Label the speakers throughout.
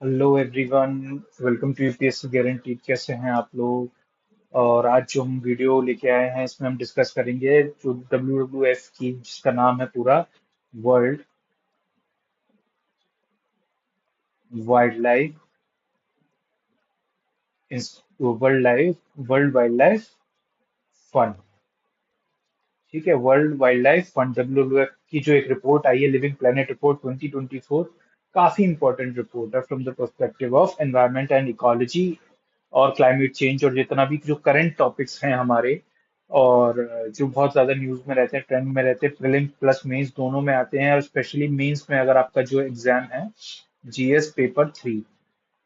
Speaker 1: Hello everyone. Welcome to UPSC guaranteed. कैसे हैं आप लोग? और आज जो हम वीडियो लेके आए हैं इसमें हम डिस्कस करेंगे जो WWF की, जिसका नाम है पूरा world wild life world wild life fund. ठीक है, world wild life fund WWF की जो एक रिपोर्ट आई है, लिविंग प्लेनेट रिपोर्ट 2024, काफी इंपॉर्टेंट रिपोर्ट है from the perspective of environment and ecology और क्लाइमेट चेंज और जितना भी जो करंट टॉपिक्स हैं हमारे, और जो बहुत ज्यादा न्यूज में रहते हैं, ट्रेंड में रहते हैं, प्रीलिम प्लस मेंस दोनों में आते हैं। और स्पेशली मेंस में अगर आपका जो एग्जाम है GS पेपर 3,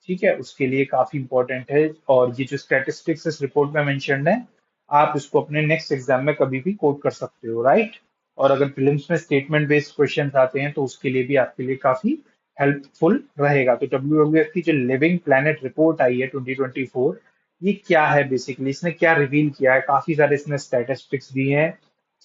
Speaker 1: ठीक है, उसके लिए काफी इंपॉर्टेंट है। और ये जो स्टैटिस्टिक्स इस रिपोर्ट में मेंशन्ड है, आप इसको अपने नेक्स्ट एग्जाम में कभी भी कोट कर सकते हो, राइट? और अगर फिल्म्स में स्टेटमेंट बेस्ड क्वेश्चन आते हैं तो उसके लिए भी आपके लिए काफी हेल्पफुल रहेगा। तो WWF की जो लिविंग प्लैनेट रिपोर्ट आई है 2024, ये क्या है बेसिकली, इसने क्या रिवील किया है? काफी सारे इसने स्टैटिस्टिक्स दिए हैं,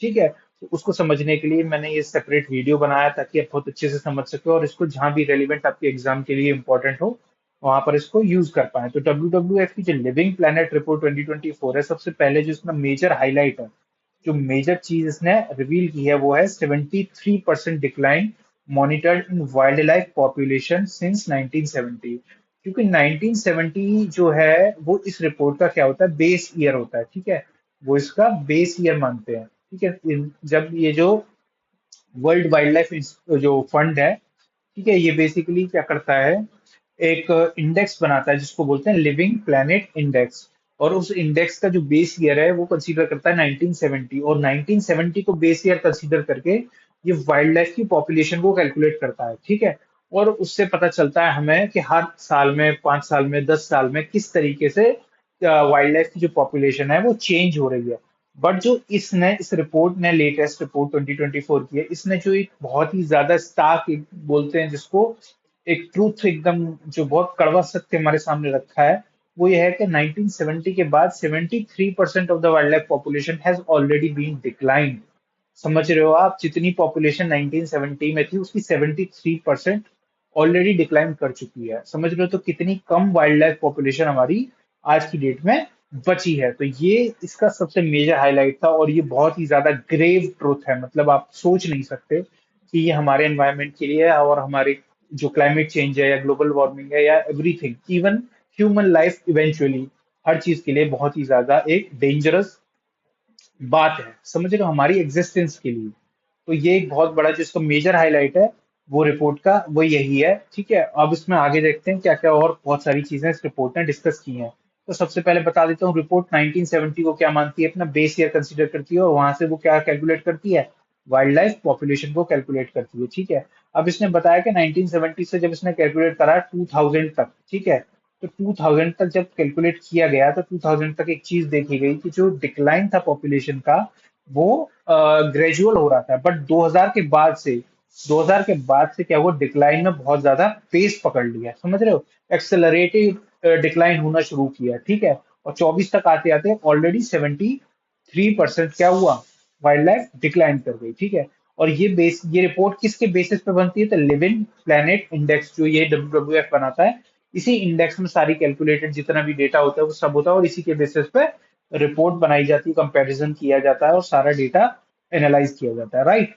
Speaker 1: ठीक है। तो उसको समझने के लिए मैंने ये सेपरेट वीडियो बनाया ताकि आप बहुत अच्छे से समझ सके और इसको जहां भी रेलिवेंट आपके एग्जाम के लिए इंपॉर्टेंट हो वहां पर इसको यूज कर पाए। तो WWF की जो लिविंग प्लैनेट रिपोर्ट 2024 है, सबसे पहले जो इसमें मेजर हाईलाइट है, जो मेजर चीज इसने रिवील की है, वो है 73% डिक्लाइन मॉनिटर्ड इन वाइल्ड लाइफ पॉपुलेशन सिंस 1970। क्योंकि 1970 जो है वो इस रिपोर्ट का क्या होता है, बेस ईयर होता है, ठीक है। वो इसका बेस ईयर मानते हैं, ठीक है। जब ये जो वर्ल्ड वाइल्ड लाइफ जो फंड है, ठीक है, ये बेसिकली क्या करता है, एक इंडेक्स बनाता है जिसको बोलते हैं लिविंग प्लैनेट इंडेक्स। और उस इंडेक्स का जो बेस ईयर है वो कंसीडर करता है 1970, और 1970 को बेस ईयर कंसीडर करके ये वाइल्ड लाइफ की पॉपुलेशन को कैलकुलेट करता है, ठीक है। और उससे पता चलता है हमें कि हर साल में, 5 साल में, 10 साल में किस तरीके से वाइल्ड लाइफ की जो पॉपुलेशन है वो चेंज हो रही है। बट जो इसने, इस रिपोर्ट ने, लेटेस्ट रिपोर्ट 2024 की है, इसने जो एक बहुत ही ज्यादा स्टार्क बोलते हैं जिसको, एक ट्रूथ एकदम जो बहुत कड़वा सत्य हमारे सामने रखा है, वो ये है कि 1970 के बाद 73% of the wildlife population has already been declined. समझ रहे हो आप? जितनी पॉपुलेशन 1970 में थी उसकी 73% ऑलरेडी डिक्लाइन कर चुकी है। समझ रहे हो? तो कितनी कम वाइल्ड लाइफ पॉपुलेशन हमारी आज की डेट में बची है। तो ये इसका सबसे मेजर हाईलाइट था, और ये बहुत ही ज्यादा ग्रेव ट्रुथ है। मतलब आप सोच नहीं सकते कि ये हमारे एनवायरनमेंट के लिए और हमारे जो क्लाइमेट चेंज है या ग्लोबल वार्मिंग है या everything, even human life eventually, हर चीज के लिए बहुत ही ज्यादा एक डेंजरस बात है। समझ रहे हो? हमारी एग्जिस्टेंस के लिए। तो ये एक बहुत बड़ा जो इसका मेजर हाईलाइट है वो रिपोर्ट का, वो यही है, ठीक है। अब इसमें आगे देखते हैं क्या क्या और बहुत सारी चीजें इस रिपोर्ट ने डिस्कस की हैं। तो सबसे पहले बता देता हूँ, रिपोर्ट 1970 को क्या मानती है, अपना बेस ईयर कंसीडर करती है, और वहां से वो क्या कैलकुलेट करती है, वाइल्ड लाइफ पॉपुलेशन को कैलकुलेट करती है, ठीक है। अब इसने बताया कि 1970 से जब इसने कैलकुलेट करा 2000 तक, ठीक है, तो 2000 तक जब कैलकुलेट किया गया तो 2000 तक एक चीज देखी गई कि जो डिक्लाइन था पॉपुलेशन का वो ग्रेजुअल हो रहा था। बट 2000 के बाद से क्या हुआ, डिक्लाइन में बहुत ज्यादा पेस पकड़ लिया। समझ रहे हो? एक्सेलरेटिव डिक्लाइन होना शुरू किया, ठीक है। और 24 तक आते आते ऑलरेडी 73% क्या हुआ, वाइल्ड लाइफ डिक्लाइन कर गई, ठीक है। और ये रिपोर्ट किसके बेसिस पे बनती है, तो लिविंग प्लैनेट इंडेक्स जो ये WWF बनाता है, इसी इंडेक्स में सारी कैलकुलेटेड जितना भी डेटा होता है वो सब होता है, और इसी के बेसिस पे रिपोर्ट बनाई जाती है, कंपैरिजन किया जाता है और सारा डेटा एनालाइज किया जाता है, राइट?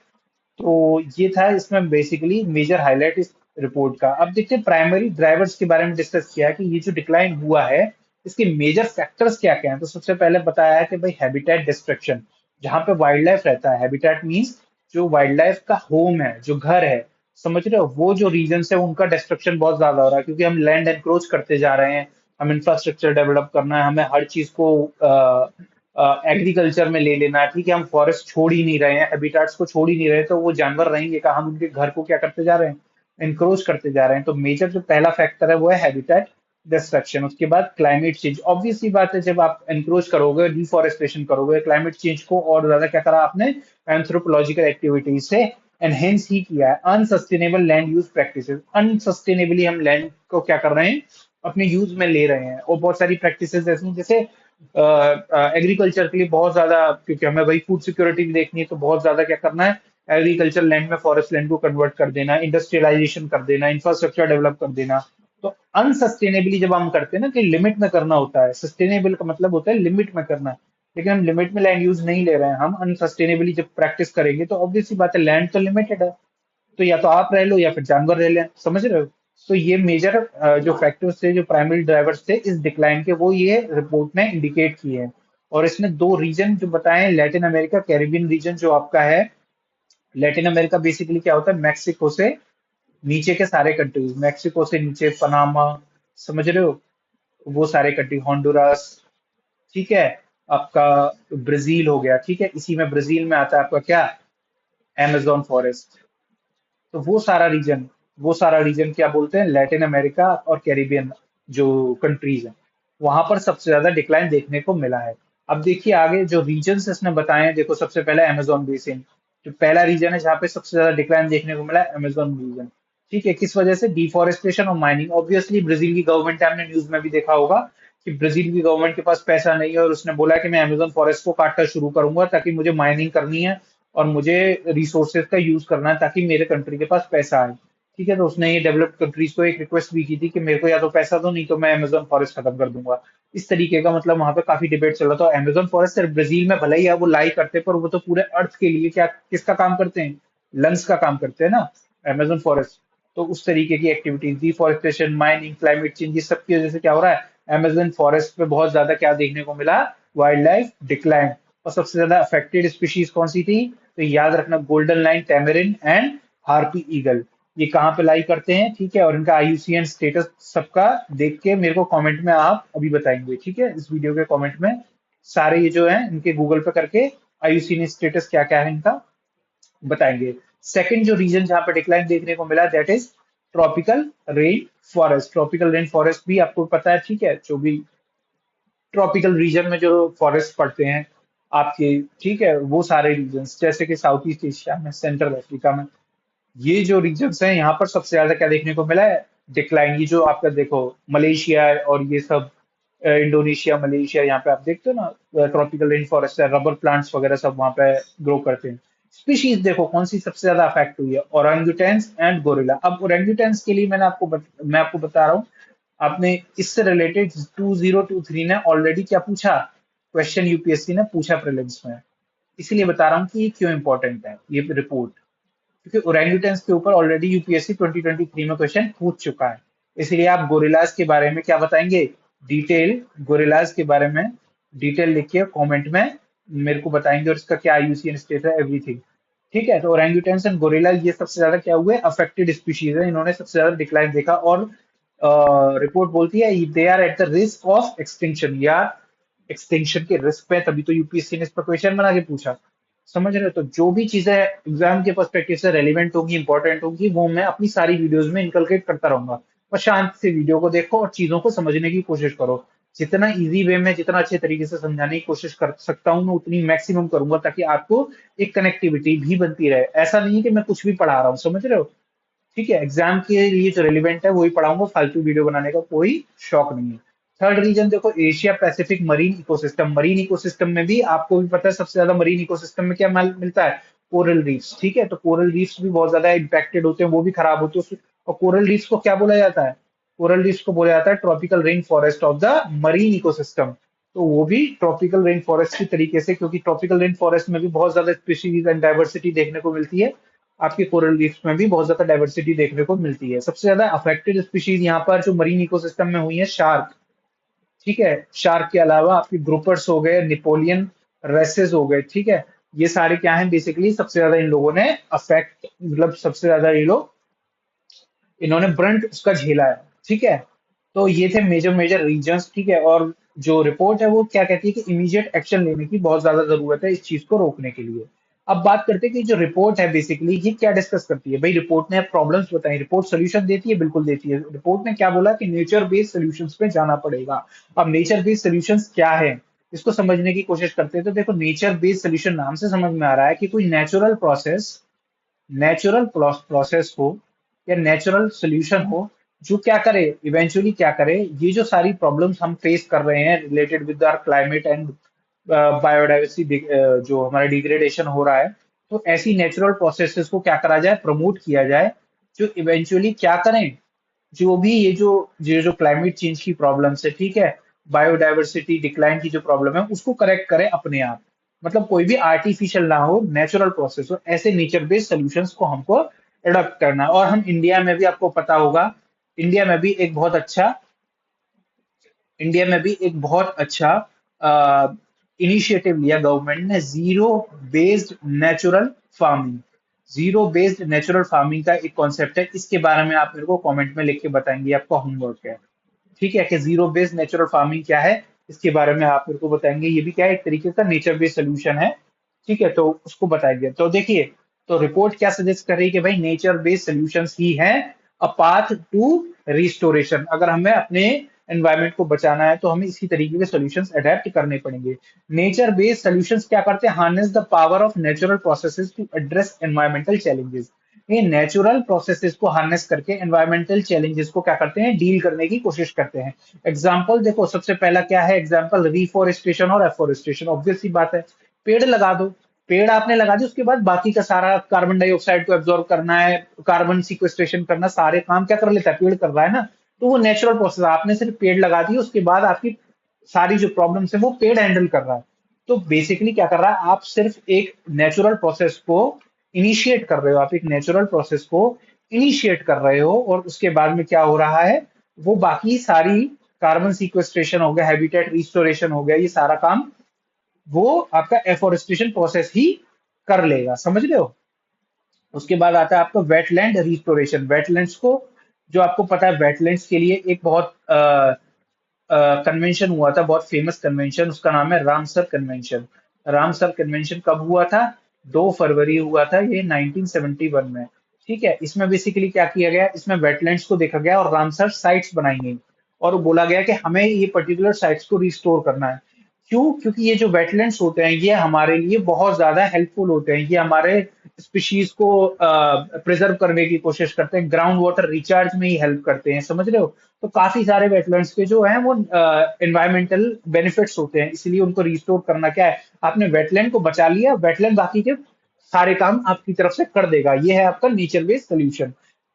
Speaker 1: तो ये था इसमें बेसिकली मेजर हाईलाइट इस रिपोर्ट का। अब देखते हैं प्राइमरी ड्राइवर्स के बारे में डिस्कस किया कि ये जो डिक्लाइन हुआ है इसके मेजर फैक्टर्स क्या क्या हैं। तो सबसे पहले बताया है कि भाई हैबिटेट डिस्ट्रक्शन, जहां पे वाइल्ड लाइफ रहता है, हैबिटेट मींस जो वाइल्ड लाइफ का होम है, जो घर है, समझ रहे हो, वो जो रीजन है उनका डिस्ट्रक्शन बहुत ज्यादा हो रहा है, क्योंकि हम लैंड एनक्रोच करते जा रहे हैं, हम इंफ्रास्ट्रक्चर डेवलप करना है, हमें हर चीज को एग्रीकल्चर में ले लेना है, ठीक है। हम फॉरेस्ट छोड़ ही नहीं रहे हैं, हैबिटाट्स को छोड़ ही नहीं रहे, तो वो जानवर रहेंगे कहाँ? हम उनके घर को क्या करते जा रहे हैं, एनक्रोच करते जा रहे हैं। तो मेजर जो पहला फैक्टर है वो है हैबिटेट डिस्ट्रक्शन। उसके बाद क्लाइमेट चेंज, ऑब्वियस सी बात है, जब आप एनक्रोच करोगे, डिफॉरेस्टेशन करोगे, क्लाइमेट चेंज को और ज्यादा क्या करा आपने, एंथ्रोपोलॉजिकल एक्टिविटीज से एनहेंस ही किया है। अनसस्टेनेबल लैंड यूज प्रैक्टिसेस, अनसस्टेनेबली हम लैंड को क्या कर रहे हैं, अपने यूज में ले रहे हैं। और बहुत सारी प्रैक्टिसेस ऐसी हैं, जैसे एग्रीकल्चर के लिए बहुत ज्यादा, क्योंकि हमें वही फूड सिक्योरिटी भी देखनी है, तो बहुत ज्यादा क्या करना है, एग्रीकल्चर लैंड में फॉरेस्ट लैंड को कन्वर्ट कर देना, इंडस्ट्रियलाइजेशन कर देना, इंफ्रास्ट्रक्चर डेवलप कर देना, तो अनसस्टेनेबली जब हम करते हैं ना कि लिमिट में करना होता है, सस्टेनेबल का मतलब होता है लिमिट में करना, लेकिन हम लिमिट में लैंड यूज नहीं ले रहे हैं, हम अनसस्टेनेबली जब प्रैक्टिस करेंगे तो ऑब्वियसली बात है लैंड तो लिमिटेड है, तो या तो आप रह लो या फिर जानवर रह लें, समझ रहे हो। तो ये मेजर जो फैक्टर्स थे, जो प्राइमरी ड्राइवर्स थे इस डिक्लाइन के, वो ये रिपोर्ट ने इंडिकेट किए हैं। और इसने दो रीजन जो बताए हैं, लैटिन अमेरिका, कैरिबियन रीजन जो आपका है। लैटिन अमेरिका बेसिकली क्या होता है, मैक्सिको से नीचे के सारे कंट्रीज, मैक्सिको से नीचे पनामा, समझ रहे हो, वो सारे कंट्री, होंडुरास, ठीक है, आपका ब्राजील हो गया, ठीक है, इसी में ब्राजील में आता है आपका क्या, amazon फॉरेस्ट। तो वो सारा रीजन क्या बोलते हैं, लैटिन अमेरिका और कैरिबियन जो कंट्रीज हैं, वहां पर सबसे ज्यादा डिक्लाइन देखने को मिला है। अब देखिए आगे जो रीजन्स इसने बताए हैं, देखो सबसे पहले अमेजोन बेसिन, जो पहला रीजन है जहाँ पे सबसे ज्यादा डिक्लाइन देखने को मिला है, अमेजोन रीजन। ठीक है, किस वजह से, डिफॉरेस्टेशन और माइनिंग। ऑब्वियसली ब्राजील की गवर्नमेंट है, आपने न्यूज में भी देखा होगा कि ब्राजील की गवर्नमेंट के पास पैसा नहीं है और उसने बोला कि मैं अमेजोन फॉरेस्ट को काटना शुरू करूंगा ताकि मुझे माइनिंग करनी है और मुझे रिसोर्सेज का यूज करना है ताकि मेरे कंट्री के पास पैसा आए। ठीक है, तो उसने ये डेवलप्ड कंट्रीज को एक रिक्वेस्ट भी की थी कि मेरे को या तो पैसा दो, नहीं तो मैं अमेजोन फॉरेस्ट खत्म कर दूंगा। इस तरीके का मतलब वहां पे काफी डिबेट चल रहा था। अमेजोन फॉरेस्ट सिर्फ ब्राजील में भले ही है वो लाई करते, पर वो तो पूरे अर्थ के लिए क्या किसका काम करते हैं, लंग्स का काम करते हैं ना, अमेजोन फॉरेस्ट। तो उस तरीके की activities, deforestation, mining, climate change, ये सब की वजह से क्या हो रहा है, अमेजोन फॉरेस्ट पे बहुत ज्यादा क्या देखने को मिला, वाइल्ड लाइफ डिक्लाइन। और सबसे ज्यादा अफेक्टेड स्पीशीज कौन सी थी, तो याद रखना, golden lion tamarin and harpy eagle. ये कहाँ पे लाई करते हैं, ठीक है, और इनका आईयूसीएन स्टेटस सबका देख के मेरे को कमेंट में आप अभी बताएंगे, ठीक है, इस वीडियो के कमेंट में सारे ये जो है इनके गूगल पे करके आईयूसीएन स्टेटस क्या क्या है इनका बताएंगे। सेकंड जो रीजन जहां पे डिक्लाइन देखने को मिला, that is tropical rain forest. Tropical rain forest भी आपको पता है, ठीक है, जो भी ट्रॉपिकल रीजन में जो फॉरेस्ट पड़ते हैं आपके, ठीक है, वो सारे रीजन्स जैसे कि साउथ ईस्ट एशिया में, सेंट्रल अफ्रीका में, ये जो रीजन्स हैं यहाँ पर सबसे ज्यादा क्या देखने को मिला है, डिक्लाइन। ये जो आपका देखो मलेशिया है और ये सब इंडोनेशिया, मलेशिया, यहाँ पे आप देखते हो ना ट्रॉपिकल रेन फॉरेस्ट है, रबर प्लांट्स वगैरह सब वहाँ पे ग्रो करते हैं। स्पीशीज देखो कौन सी सबसे ज्यादा अफेक्ट हुई है, ओरंगुटेन्स एंड गोरिल्ला। अब ओरंगुटेन्स के लिए मैं आपको बता रहा हूँ, आपने इससे रिलेटेड 2023 ने ऑलरेडी क्या पूछा, क्वेश्चन यूपीएससी ने पूछा प्रीलिम्स में, इसीलिए बता रहा हूँ कि ये क्यों इंपॉर्टेंट है ये रिपोर्ट, क्योंकि ओरेंगुटेन्स के ऊपर ऑलरेडी यूपीएससी 2023 में क्वेश्चन पूछ चुका है। इसलिए आप गोरिल्लास के बारे में क्या बताएंगे, डिटेल, गोरिल्लास के बारे में डिटेल लिख के कॉमेंट में मेरे को बताएंगे, और इसका क्या आईयूसीएन स्टेटस है, एवरीथिंग। ठीक है, तो ओरेंगुटेन्स एंड गोरिल्ला ये सबसे ज्यादा क्या हुए, अफेक्टेड स्पीशीज है, इन्होंने सबसे ज्यादा डिक्लाइन देखा। और रिपोर्ट बोलती है they are at the risk of extinction, या एक्सटिंक्शन के रिस्क पे, तभी तो यूपीएससी ने इस पर क्वेश्चन बना के पूछा। समझ रहे हो, तो जो भी चीजें एग्जाम के पर्सपेक्टिव से रेलिवेंट होंगी, इंपॉर्टेंट होंगी, वो मैं अपनी सारी वीडियोस में इनकलकेट करता रहूंगा। और शांत से वीडियो को देखो और चीजों को समझने की कोशिश करो। जितना इजी वे में, जितना अच्छे तरीके से समझाने की कोशिश कर सकता हूँ मैं, उतनी मैक्सिमम करूंगा ताकि आपको एक कनेक्टिविटी भी बनती रहे। ऐसा नहीं है कि मैं कुछ भी पढ़ा रहा हूँ, समझ रहे हो। ठीक है, एग्जाम के लिए जो रेलिवेंट है वही पढ़ाऊंगा, फालतू वीडियो बनाने का कोई शौक नहीं है। थर्ड रीजन देखो, Asia Pacific marine ecosystem. Marine ecosystem में भी आपको भी पता है सबसे ज्यादा मरीन इकोसिस्टम में क्या मिलता है, कोरल रीफ्स। ठीक है, तो कोरल रीफ्स भी बहुत ज्यादा इम्पैक्टेड होते हैं, वो भी खराब होते हैं। और कोरल रीफ्स को क्या बोला जाता है, कोरल रीफ्स को बोला जाता है tropical rain forest of the marine ecosystem. तो वो भी ट्रॉपिकल रेन फॉरेस्ट की तरीके से, क्योंकि ट्रॉपिकल रेन फॉरेस्ट में भी बहुत ज्यादा स्पीशीज एंड डाइवर्सिटी देखने को मिलती है, आपके कोरल रीफ्स में भी बहुत ज्यादा डाइवर्सिटी देखने को मिलती है। सबसे ज्यादा अफेक्टेड स्पीशीज यहाँ पर जो मरीन इकोसिस्टम में हुई है, शार्क। ठीक है, शार्क के अलावा आपके ग्रुपर्स हो गए, निपोलियन रेसेस हो गए, ठीक है, ये सारे क्या हैं, बेसिकली सबसे ज्यादा इन लोगों ने अफेक्ट, मतलब सबसे ज्यादा ये लोग, इन्होंने ब्रंट उसका झेला है। ठीक है, तो ये थे मेजर मेजर रीजंस। ठीक है, और जो रिपोर्ट है वो क्या कहती है कि इमीडिएट एक्शन लेने की बहुत ज्यादा जरूरत है इस चीज को रोकने के लिए। अब बात करते हैं कि जो रिपोर्ट है बेसिकली ये क्या डिस्कस करती है। भाई रिपोर्ट ने प्रॉब्लम्स बताई, रिपोर्ट सोल्यूशन देती है, बिल्कुल देती है। रिपोर्ट ने क्या बोला कि नेचर बेस्ड सोल्यूशंस पे जाना पड़ेगा। अब नेचर बेस्ड सोल्यूशंस क्या है, इसको समझने की कोशिश करते हैं। तो देखो, नेचर बेस्ड सोल्यूशन नाम से समझ में आ रहा है कि कोई नेचुरल प्रोसेस हो या नेचुरल सोल्यूशन हो, जो क्या करे, इवेंचुअली क्या करे, ये जो सारी प्रॉब्लम्स हम फेस कर रहे हैं related with our climate and biodiversity, जो हमारा डिग्रेडेशन हो रहा है, तो ऐसी नेचुरल प्रोसेसेस को क्या करा जाए, प्रमोट किया जाए, जो इवेंचुअली क्या करें, जो भी ये जो क्लाइमेट चेंज की प्रॉब्लम्स है, ठीक है, बायोडायवर्सिटी डिक्लाइन की जो प्रॉब्लम है, उसको करेक्ट करे अपने आप। मतलब कोई भी आर्टिफिशियल ना हो, नेचुरल प्रोसेस हो, ऐसे नेचर बेस्ड सोल्यूशंस को हमको अडॉप्ट करना है। और हम इंडिया में भी, आपको पता होगा, इंडिया में भी एक बहुत अच्छा इंडिया में भी एक बहुत अच्छा इनिशिएटिव लिया गवर्नमेंट ने, based natural farming zero based natural farming का एक कॉन्सेप्ट है। इसके बारे में आप मेरे को कमेंट में लिख के बताएंगे, आपका होमवर्क है। ठीक है, कि जीरो बेस्ड नेचुरल फार्मिंग क्या है, इसके बारे में आप मेरे को बताएंगे। ये भी क्या है, एक तरीके का नेचर बेस्ड सोल्यूशन है। ठीक है, तो उसको बताएंगे। तो देखिए, तो रिपोर्ट क्या सजेस्ट कर रही है कि भाई नेचर बेस्ड सोल्यूशंस ही है अ पाथ टू रिस्टोरेशन। अगर हमें अपने एनवायरमेंट को बचाना है तो हमें इसी तरीके के सॉल्यूशंस अडेप्ट करने पड़ेंगे। नेचर बेस्ड सॉल्यूशंस क्या करते हैं, harness the power of natural processes to address environmental challenges. ये नेचुरल प्रोसेसेस को हार्नेस करके एनवायरमेंटल चैलेंजेस को क्या करते हैं, डील करने की कोशिश करते हैं। एग्जाम्पल देखो, सबसे पहला क्या है एग्जाम्पल, रिफोरेस्टेशन और एफोरेस्टेशन। ऑब्वियस सी बात है, पेड़ लगा दो। पेड़ आपने लगा दिए, उसके बाद बाकी का सारा कार्बन डाइऑक्साइड को एब्जॉर्ब करना है, कार्बन सिक्वेस्ट्रेशन करना, सारे काम क्या कर लेता है, पेड़ कर रहा है ना। तो वो नेचुरल प्रोसेस, आपने सिर्फ पेड़ लगा दिए, उसके बाद आपकी सारी जो प्रॉब्लम्स है वो पेड़ हैंडल कर रहा है। तो बेसिकली क्या कर रहा है, आप सिर्फ एक नेचुरल प्रोसेस को इनिशिएट कर रहे हो, आप एक नेचुरल प्रोसेस को इनिशिएट कर रहे हो, और उसके बाद में क्या हो रहा है, वो बाकी सारी कार्बन सिक्वेस्ट्रेशन हो गया, हैबिटेट रिस्टोरेशन हो गया, ये सारा काम वो आपका एफोरेस्टेशन प्रोसेस ही कर लेगा। समझ रहे हो। उसके बाद आता है आपका वेटलैंड रिस्टोरेशन। वेटलैंड्स को, जो आपको पता है, वेटलैंड्स के लिए एक बहुत कन्वेंशन हुआ था, बहुत फेमस कन्वेंशन, उसका नाम है रामसर कन्वेंशन। रामसर कन्वेंशन कब हुआ था, 2 फरवरी हुआ था ये 1971 में। ठीक है, इसमें बेसिकली क्या किया गया, इसमें वेटलैंड्स को देखा गया और रामसर साइट्स बनाई गई, और बोला गया कि हमें ये पर्टिकुलर साइट्स को रिस्टोर करना है। क्यों, क्योंकि ये जो वेटलैंड्स होते हैं ये हमारे लिए बहुत ज्यादा हेल्पफुल होते हैं, ये हमारे स्पीशीज को प्रिजर्व करने की कोशिश करते हैं, ग्राउंड वाटर रिचार्ज में ही हेल्प करते हैं। समझ रहे हो। तो काफी सारे वेटलैंड्स के जो हैं वो एनवायरमेंटल बेनिफिट्स होते हैं, इसलिए उनको रिस्टोर करना क्या है, आपने वेटलैंड को बचा लिया, वेटलैंड बाकी के सारे काम आपकी तरफ से कर देगा। ये है आपका नेचर बेस्ड सोल्यूशन।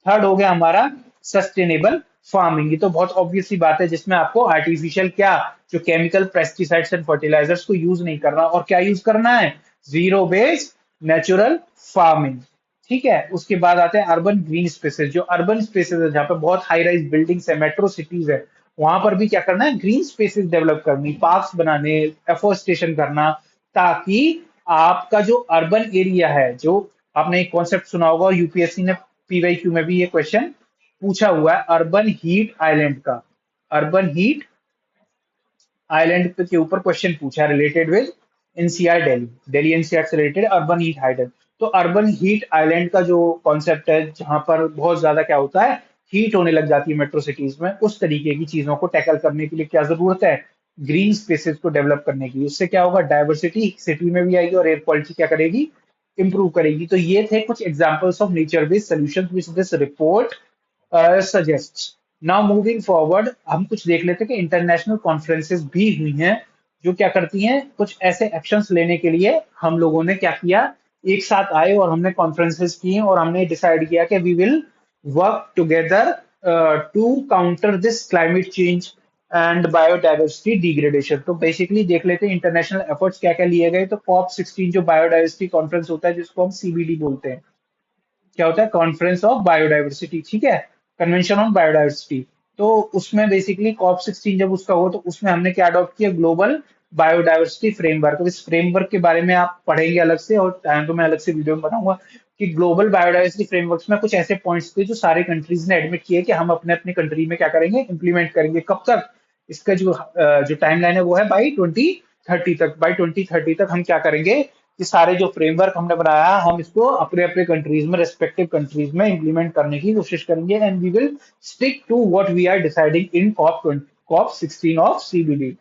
Speaker 1: थर्ड हो गया हमारा सस्टेनेबल फार्मिंग। ये तो बहुत ऑब्वियस सी बात है, जिसमें आपको आर्टिफिशियल क्या, जो केमिकल पेस्टिसाइड्स एंड फर्टिलाइजर्स को यूज नहीं करना, और क्या यूज करना है, जीरो बेस्ड नेचुरल फार्मिंग। ठीक है, उसके बाद आते हैं अर्बन ग्रीन स्पेसेस। जो अर्बन स्पेसेस है, जहाँ पे बहुत हाई राइज बिल्डिंग्स है, मेट्रो सिटीज है, वहां पर भी क्या करना है, ग्रीन स्पेसेस डेवलप करनी, पार्क्स बनाने, एफोरेस्टेशन करना, ताकि आपका जो अर्बन एरिया है, जो आपने एक कॉन्सेप्ट सुना होगा, और यूपीएससी ने पीवाईक्यू में भी ये क्वेश्चन पूछा हुआ है, अर्बन हीट आइलैंड का। अर्बन हीट आइलैंड के ऊपर क्वेश्चन पूछा, related with NCR Delhi, Delhi NCR से रिलेटेड अर्बन हीट आइलैंड। तो अर्बन हीट आइलैंड का जो कॉन्सेप्ट है, जहां पर बहुत ज्यादा क्या होता है, हीट होने लग जाती है मेट्रो सिटीज में, उस तरीके की चीजों को टैकल करने के लिए क्या जरूरत है, ग्रीन स्पेसेस को डेवलप करने की। उससे क्या होगा, डाइवर्सिटी सिटी में भी आएगी और एयर क्वालिटी क्या करेगी, इंप्रूव करेगी। तो ये थे कुछ examples of nature based solutions which this report suggest. Now moving forward, हम कुछ देख लेते हैं कि इंटरनेशनल कॉन्फ्रेंसेस भी हुई हैं, जो क्या करती हैं, कुछ ऐसे एक्शंस लेने के लिए हम लोगों ने क्या किया, एक साथ आए और हमने कॉन्फ्रेंसेस की और हमने डिसाइड किया कि we will work together to counter this climate change and biodiversity degradation. तो बेसिकली देख लेते हैं इंटरनेशनल एफर्ट्स क्या क्या लिए गए। तो COP16 जो बायोडाइवर्सिटी कॉन्फ्रेंस होता है, जिसको हम CBD बोलते हैं, क्या होता है, कॉन्फ्रेंस ऑफ बायोडाइवर्सिटी। ठीक है, कन्वेंशन ऑन बायोडाइवर्सिटी। तो उसमें बेसिकली COP16 जब उसका हो, तो उसमें हमने क्या अडॉप्ट किया, ग्लोबल बायोडाइवर्सिटी फ्रेमवर्क। अब इस फ्रेमवर्क के बारे में आप पढ़ेंगे अलग से, और टाइम तो मैं अलग से वीडियो में बनाऊंगा, कि ग्लोबल बायोडाइवर्सिटी फ्रेमवर्क में कुछ ऐसे पॉइंट्स थे जो सारे कंट्रीज ने एडमिट किए कि हम अपने अपने कंट्री में क्या करेंगे, इंप्लीमेंट करेंगे। कब तक, इसका जो टाइमलाइन है वो है बाई 2030 तक। बाई 2030 तक हम क्या करेंगे, कि सारे जो फ्रेमवर्क हमने बनाया है, हम इसको अपने अपने कंट्रीज में, रेस्पेक्टिव कंट्रीज में इंप्लीमेंट करने की कोशिश करेंगे, and we will stick to what we are deciding in COP16 of CBD।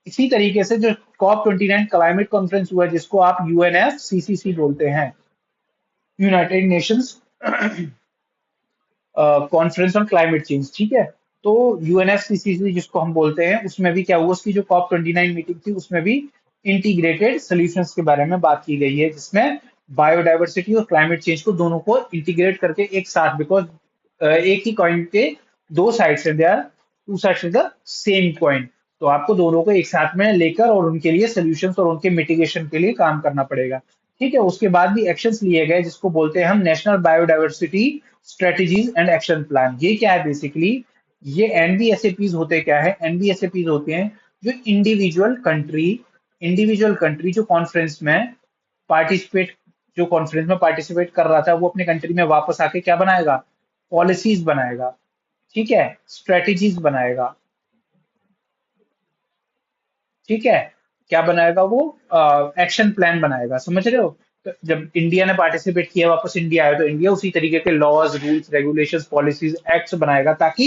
Speaker 1: इसी तरीके से जो COP29 क्लाइमेट कॉन्फ्रेंस हुआ, जिसको आप UNFCCC बोलते हैं, United Nations conference on climate change. ठीक है, तो UNFCCC जिसको हम बोलते हैं, उसमें भी क्या हुआ, उसकी जो COP29 मीटिंग थी, उसमें भी इंटीग्रेटेड सोल्यूशंस के बारे में बात की गई है, जिसमें बायोडाइवर्सिटी और क्लाइमेट चेंज को दोनों को इंटीग्रेट करके एक साथ, बिकॉज एक ही कॉइन के दो साइड्स हैं, they are two sides of the same coin. तो आपको दोनों को एक साथ में लेकर और उनके लिए सोल्यूशंस और उनके मिटिगेशन के लिए काम करना पड़ेगा। ठीक है, उसके बाद भी एक्शंस लिए गए जिसको बोलते हैं हम national biodiversity strategies and action plan. ये क्या है बेसिकली, ये एनबीएसएपीज होते क्या है, एनबीएसएपीज होते हैं जो इंडिविजुअल कंट्री जो कॉन्फ्रेंस में पार्टिसिपेट जो कॉन्फ्रेंस में पार्टिसिपेट कर रहा था वो अपने कंट्री में वापस आके क्या बनाएगा, पॉलिसीज बनाएगा, ठीक है, स्ट्रेटेजीज बनाएगा, ठीक है, क्या बनाएगा वो, एक्शन प्लान बनाएगा, समझ रहे हो। तो जब इंडिया ने पार्टिसिपेट किया वापस इंडिया आया तो इंडिया उसी तरीके के laws rules regulations policies acts बनाएगा ताकि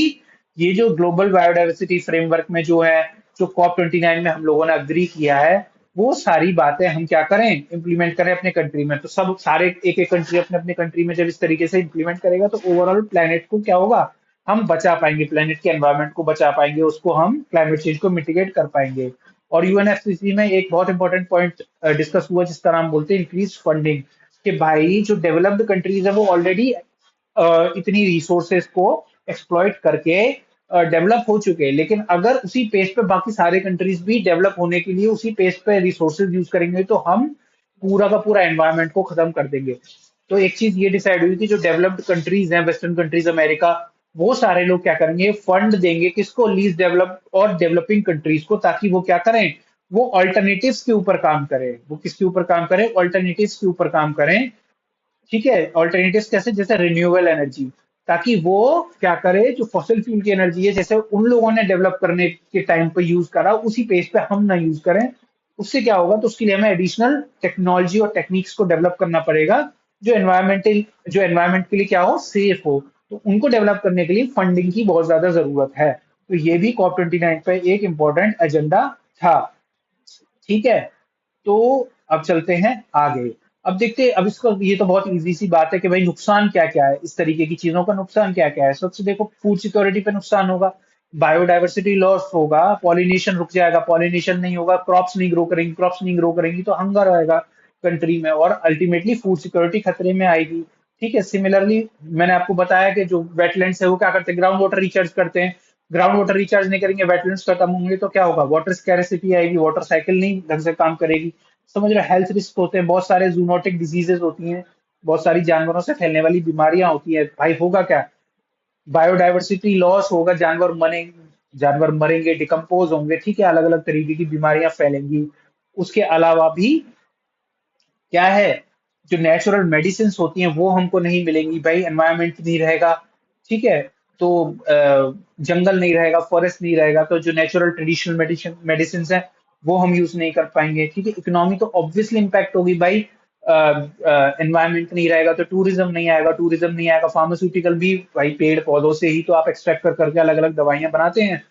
Speaker 1: ये जो ग्लोबल बायोडाइवर्सिटी फ्रेमवर्क में जो है, जो COP29 में हम लोगों ने अग्री किया है, वो सारी बातें हम क्या करें, इंप्लीमेंट करें अपने कंट्री में। तो सब सारे एक एक कंट्री अपने अपने कंट्री में जब इस तरीके से इंप्लीमेंट करेगा तो ओवरऑल प्लेनेट को क्या होगा, हम बचा पाएंगे, प्लेनेट के एनवायरनमेंट को बचा पाएंगे, उसको हम क्लाइमेट चेंज को मिटिगेट कर पाएंगे। और यूएनएफसीसी में एक बहुत इंपॉर्टेंट पॉइंट डिस्कस हुआ जिसका नाम बोलते हैं इंक्रीज फंडिंग, कि भाई जो डेवलप्ड कंट्रीज है वो ऑलरेडी इतनी रिसोर्सेज को एक्सप्लॉइट करके डेवलप हो चुके हैं, लेकिन अगर उसी पेस पे बाकी सारे कंट्रीज भी डेवलप होने के लिए उसी पेस पे रिसोर्सेज यूज करेंगे तो हम पूरा का पूरा एनवायरनमेंट को खत्म कर देंगे। तो एक चीज ये डिसाइड हुई कि जो डेवलप्ड कंट्रीज हैं, वेस्टर्न कंट्रीज, अमेरिका, वो सारे लोग क्या करेंगे, फंड देंगे किसको, लीस्ट डेवलप और डेवलपिंग कंट्रीज को, ताकि वो क्या करें, वो ऑल्टरनेटिव्स के ऊपर काम करें। वो किसके ऊपर काम करें, ऑल्टरनेटिव्स के ऊपर काम करें, ठीक है। ऑल्टरनेटिव्स कैसे, जैसे रिन्यूएबल एनर्जी, ताकि वो क्या करे, जो फॉसिल फ्यूल की एनर्जी है जैसे उन लोगों ने डेवलप करने के टाइम पे यूज करा उसी पेज पे हम ना यूज करें। उससे क्या होगा, तो उसके लिए हमें एडिशनल टेक्नोलॉजी और टेक्निक्स को डेवलप करना पड़ेगा जो एनवायरमेंट के लिए क्या हो, सेफ हो। तो उनको डेवलप करने के लिए फंडिंग की बहुत ज्यादा जरूरत है। तो ये भी COP29 पे एक इंपॉर्टेंट एजेंडा था, ठीक है। तो अब चलते हैं आगे। अब देखते हैं, अब इसको, ये तो बहुत इजी सी बात है कि भाई नुकसान क्या क्या है, इस तरीके की चीजों का नुकसान क्या क्या है। सबसे देखो, फूड सिक्योरिटी पे नुकसान होगा, बायोडायवर्सिटी लॉस होगा, पॉलिनेशन रुक जाएगा, पॉलिनेशन नहीं होगा, क्रॉप्स नहीं ग्रो करेंगी तो हंगर आएगा कंट्री में और अल्टीमेटली फूड सिक्योरिटी खतरे में आएगी। ठीक है, सिमिलरली मैंने आपको बताया कि जो वेटलैंड्स है वो क्या करते हैं, ग्राउंड वाटर रिचार्ज करते हैं। ग्राउंड वाटर रिचार्ज नहीं करेंगे, वेटलैंड्स खत्म होंगे तो क्या होगा, वाटर स्कैरसिटी आएगी, वाटर साइकिल नहीं ढंग से काम करेगी। समझ रहे, हेल्थ रिस्क होते हैं, बहुत सारे जूनोटिक डिजीजेस होती हैं, बहुत सारी जानवरों से फैलने वाली बीमारियां होती हैं। भाई होगा क्या, बायोडायवर्सिटी लॉस होगा, जानवर मरेंगे, डिकम्पोज होंगे, ठीक है, अलग अलग तरीके की बीमारियां फैलेंगी। उसके अलावा भी क्या है, जो नेचुरल मेडिसिन होती हैं वो हमको नहीं मिलेंगी, भाई एनवायरनमेंट नहीं रहेगा, ठीक है। तो जंगल नहीं रहेगा, फॉरेस्ट नहीं रहेगा, तो जो नेचुरल ट्रेडिशनल मेडिसिन है वो हम यूज नहीं कर पाएंगे, ठीक है। इकोनॉमी तो ऑब्वियसली इंपैक्ट होगी भाई, एनवायरनमेंट नहीं रहेगा तो टूरिज्म नहीं आएगा, फार्मास्यूटिकल भी भाई पेड़ पौधों से ही तो आप एक्सट्रैक्ट कर करके अलग अलग दवाइयां बनाते हैं,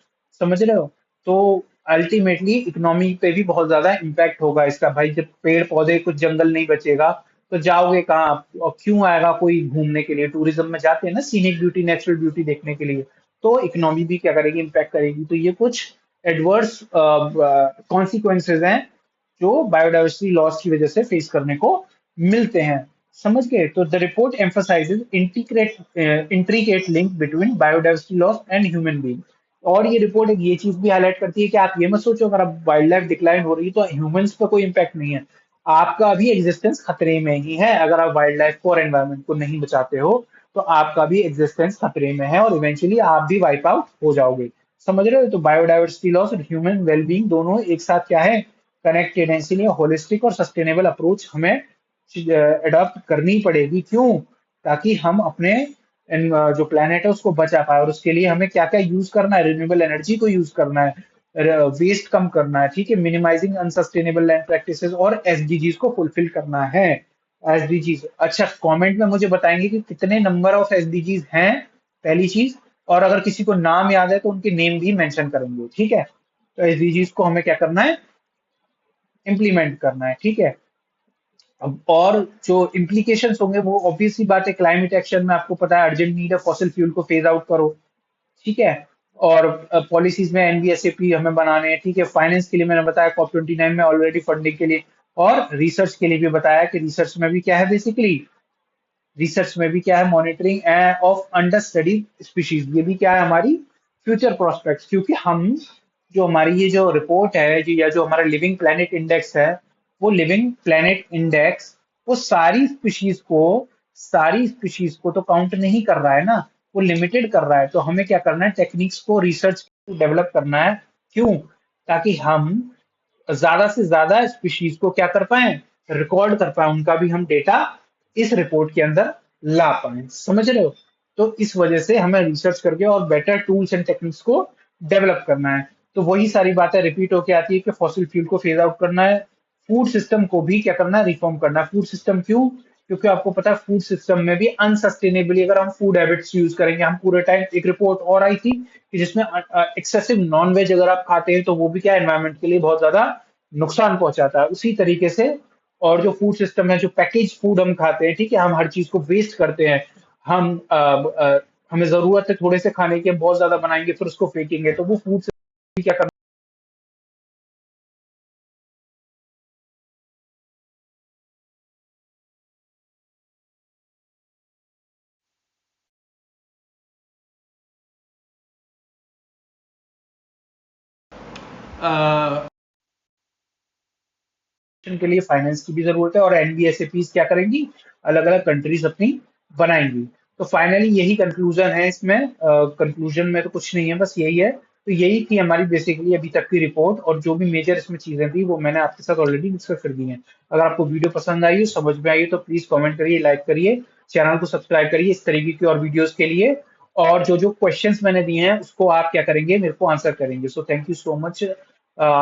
Speaker 1: समझ रहे हो। तो अल्टीमेटली इकोनॉमी पे भी बहुत ज्यादा इम्पैक्ट होगा इसका। भाई जब पेड़ पौधे, कुछ जंगल नहीं बचेगा तो जाओगे कहाँ आप? और क्यों आएगा कोई घूमने के लिए, टूरिज्म में जाते हैं ना सीनिक ब्यूटी, नेचुरल ब्यूटी देखने के लिए। तो इकोनॉमी भी क्या करेगी, इम्पैक्ट करेगी। तो ये कुछ एडवर्स कॉन्सिक्वेंसेज हैं जो बायोडाइवर्सिटी लॉस की वजह से फेस करने को मिलते हैं, समझ गए। तो the report emphasises intricate link between biodiversity loss and human being. और ये रिपोर्ट एक ये चीज भी हाईलाइट करती है कि आप ये मत सोचो अगर अब वाइल्ड लाइफ डिक्लाइन हो रही है तो ह्यूमंस पे कोई इम्पैक्ट नहीं है। आपका अभी एग्जिस्टेंस खतरे में ही है, अगर आप वाइल्ड लाइफ को और एनवायरमेंट को नहीं बचाते हो तो आपका भी एग्जिस्टेंस खतरे में है और इवेंचुअली आप भी वाइप आउट हो जाओगे, समझ रहे हो। तो बायोडाइवर्सिटी लॉस और ह्यूमन वेलबींग दोनों एक साथ क्या है, कनेक्टेड है। इसीलिए होलिस्टिक और सस्टेनेबल अप्रोच हमें अडॉप्ट करनी पड़ेगी, क्यों, ताकि हम अपने जो प्लेनेट है उसको बचा पाए। और उसके लिए हमें क्या क्या यूज करना है, रिन्यूएबल एनर्जी को यूज करना है, वेस्ट कम करना है, ठीक है, मिनिमाइजिंग अनसस्टेनेबल लैंड प्रैक्टिसेस और एसडीजीज को फुलफिल करना है। एसडीजीज, अच्छा कमेंट में मुझे बताएंगे कि कितने नंबर ऑफ एसडीजीज हैं, पहली चीज। और अगर किसी को नाम याद है तो उनके नेम भी मेंशन करेंगे, ठीक है। तो एसडीजीज को हमें क्या करना है, इम्प्लीमेंट करना है, ठीक है। अब और जो इम्प्लीकेशंस होंगे वो ऑब्वियसली बात है, क्लाइमेट एक्शन में आपको पता है अर्जेंट नीड है, फॉसिल फ्यूल को फेज आउट करो, ठीक है। और पॉलिसीज में एनबीएसएपी हमें बनाने हैं, ठीक है। फाइनेंस के लिए मैंने बताया COP29 में ऑलरेडी फंडिंग के लिए, और रिसर्च के लिए भी बताया कि रिसर्च में भी क्या है बेसिकली, रिसर्च में भी क्या है, monitoring of under study species, ये भी क्या है हमारी फ्यूचर प्रोस्पेक्ट्स। क्योंकि हम जो हमारी ये जो रिपोर्ट है जो या जो हमारा लिविंग प्लेनेट इंडेक्स है, वो लिविंग प्लेनेट इंडेक्स वो सारी स्पीशीज को तो काउंट नहीं कर रहा है ना, वो लिमिटेड कर रहा है। तो हमें क्या करना है, टेक्निक्स को रिसर्च डेवलप करना है। क्यों? ताकि हम ज्यादा से ज्यादा स्पीशीज को क्या कर पाए, रिकॉर्ड कर पाए, उनका भी हम डेटा इस रिपोर्ट के अंदर ला पाए। समझ रहे हो? तो इस वजह से हमें रिसर्च करके और बेटर टूल्स एंड टेक्निक्स को डेवलप करना है। तो वही सारी बातें रिपीट होके आती है कि फॉसिल फ्यूल को फेज आउट करना है, फूड सिस्टम को भी क्या करना है, रिफॉर्म करना है। फूड सिस्टम क्यों? क्योंकि आपको पता है फूड सिस्टम में भी अनसस्टेनेबली अगर हम फूड हैबिट्स यूज करेंगे, हम पूरे टाइम, एक रिपोर्ट और आई थी कि जिसमें एक्सेसिव नॉन वेज अगर आप खाते हैं तो वो भी क्या एनवायरमेंट के लिए बहुत ज्यादा नुकसान पहुंचाता है। उसी तरीके से और जो फूड सिस्टम है, जो पैकेज फूड हम खाते हैं, ठीक है, हम हर चीज को वेस्ट करते हैं। हम हमें जरूरत है थोड़े से खाने की, हम बहुत ज्यादा बनाएंगे फिर उसको फेंकेंगे, तो वो फूड सिस्टम क्या करना के लिए फाइनेंस की भी जरूरत है, और एनबीएसएपीज क्या करेंगी, अलग अलग कंट्रीज अपनी बनाएंगी। तो फाइनली यही कंक्लूजन है इसमें। कंक्लूजन में तो कुछ नहीं है, बस यही है। तो यही थी हमारी बेसिकली अभी तक की रिपोर्ट, और जो भी मेजर इसमें चीजें थी वो मैंने आपके साथ ऑलरेडी डिस्कस कर दी हैं। अगर आपको वीडियो पसंद आई हो, समझ में आई हो, तो प्लीज कमेंट करिए, लाइक करिए, चैनल को सब्सक्राइब करिए इस तरीके की और वीडियोस के लिए। और जो जो क्वेश्चंस मैंने दिए हैं उसको आप क्या करेंगे, मेरे को आंसर करेंगे। So thank you so much